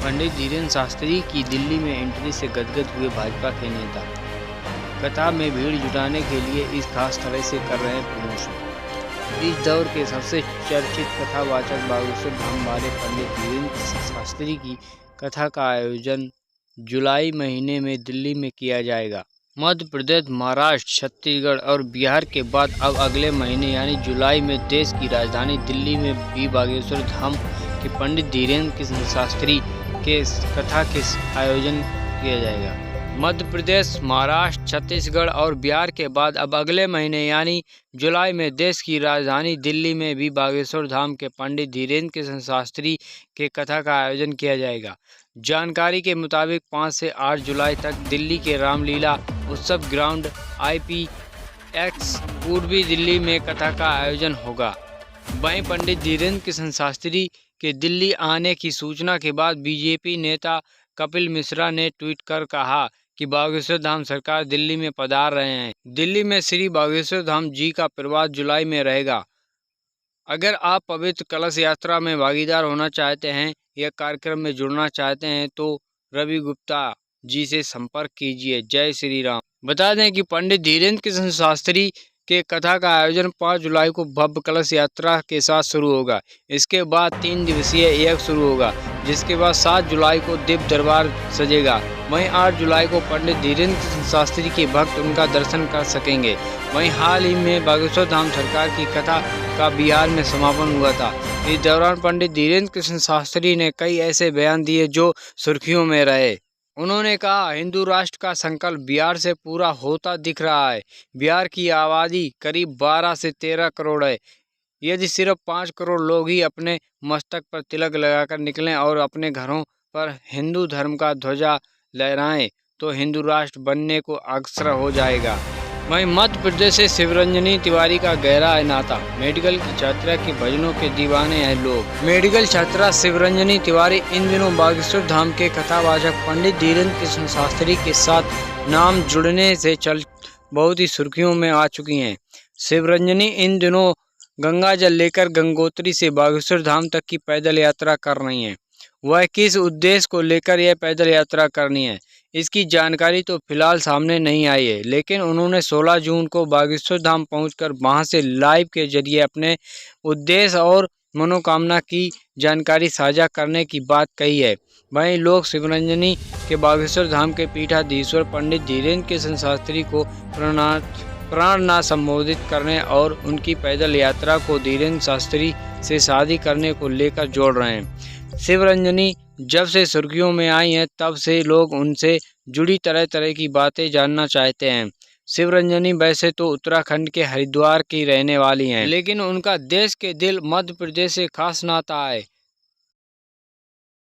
पंडित धीरेन्द्र शास्त्री की दिल्ली में एंट्री से गदगद हुए भाजपा के नेता। कतार में भीड़ जुटाने के लिए इस खास तरह से कर रहे हैं प्रमोशन। इस दौर के सबसे चर्चित कथावाचक बागेश्वर धाम वाले पंडित धीरेन्द्र शास्त्री की कथा का आयोजन जुलाई महीने में दिल्ली में किया जाएगा। मध्य प्रदेश, महाराष्ट्र, छत्तीसगढ़ और बिहार के बाद अब अगले महीने यानी जुलाई में देश की राजधानी दिल्ली में भी बागेश्वर धाम के पंडित धीरेन्द्र शास्त्री के कथा के आयोजन किया जाएगा। मध्य प्रदेश, महाराष्ट्र, छत्तीसगढ़ और बिहार के बाद अब अगले महीने यानी जुलाई में देश की राजधानी दिल्ली में भी बागेश्वर धाम के पंडित धीरेन्द्र शास्त्री के कथा का आयोजन किया जाएगा। जानकारी के मुताबिक 5 से 8 जुलाई तक दिल्ली के रामलीला उत्सव ग्राउंड IPX पूर्वी दिल्ली में कथा का आयोजन होगा। वहीं पंडित धीरेन्द्र शास्त्री के दिल्ली आने की सूचना के बाद बीजेपी नेता कपिल मिश्रा ने ट्वीट कर कहा कि बागेश्वर धाम सरकार दिल्ली में पधार रहे हैं। दिल्ली में श्री बागेश्वर धाम जी का प्रवास जुलाई में रहेगा। अगर आप पवित्र कलश यात्रा में भागीदार होना चाहते हैं या कार्यक्रम में जुड़ना चाहते हैं तो रवि गुप्ता जी से संपर्क कीजिए। जय श्री राम। बता दें कि पंडित धीरेन्द्र शास्त्री के कथा का आयोजन 5 जुलाई को भव्य कलश यात्रा के साथ शुरू होगा। इसके बाद 3 दिवसीय यज्ञ शुरू होगा, जिसके बाद 7 जुलाई को दिव्य दरबार सजेगा। वहीं 8 जुलाई को पंडित धीरेन्द्र शास्त्री के भक्त उनका दर्शन कर सकेंगे। वहीं हाल ही में बागेश्वर धाम सरकार की कथा का बिहार में समापन हुआ था। इस दौरान पंडित धीरेन्द्र शास्त्री ने कई ऐसे बयान दिए जो सुर्खियों में रहे। उन्होंने कहा, हिंदू राष्ट्र का संकल्प बिहार से पूरा होता दिख रहा है। बिहार की आबादी करीब 12 से 13 करोड़ है। यदि सिर्फ 5 करोड़ लोग ही अपने मस्तक पर तिलक लगाकर निकलें और अपने घरों पर हिंदू धर्म का ध्वजा लहराएं तो हिंदू राष्ट्र बनने को अग्रसर हो जाएगा। वहीं मध्य प्रदेश से शिवरंजनी तिवारी का गहरा है नाता। मेडिकल की छात्रा के भजनों के दीवाने हैं लोग। मेडिकल छात्रा शिवरंजनी तिवारी इन दिनों बागेश्वर धाम के कथावाचक पंडित धीरेन्द्र शास्त्री के साथ नाम जुड़ने से बहुत ही सुर्खियों में आ चुकी हैं। शिवरंजनी इन दिनों गंगा जल लेकर गंगोत्री से बागेश्वर धाम तक की पैदल यात्रा कर रही हैं। वह किस उद्देश्य को लेकर यह पैदल यात्रा करनी है, इसकी जानकारी तो फिलहाल सामने नहीं आई है, लेकिन उन्होंने 16 जून को बागेश्वर धाम पहुंचकर वहां से लाइव के जरिए अपने उद्देश्य और मनोकामना की जानकारी साझा करने की बात कही है। वहीं लोग शिवरंजनी के बागेश्वर धाम के पीठाधीश्वर पंडित धीरेन्द्र शास्त्री को प्रार्थना संबोधित करने और उनकी पैदल यात्रा को धीरेन्द्र शास्त्री से शादी करने को लेकर जोड़ रहे हैं। शिवरंजनी जब से सुर्खियों में आई हैं तब से लोग उनसे जुड़ी तरह तरह की बातें जानना चाहते हैं। शिवरंजनी वैसे तो उत्तराखंड के हरिद्वार की रहने वाली हैं, लेकिन उनका देश के दिल मध्य प्रदेश से खास नाता है।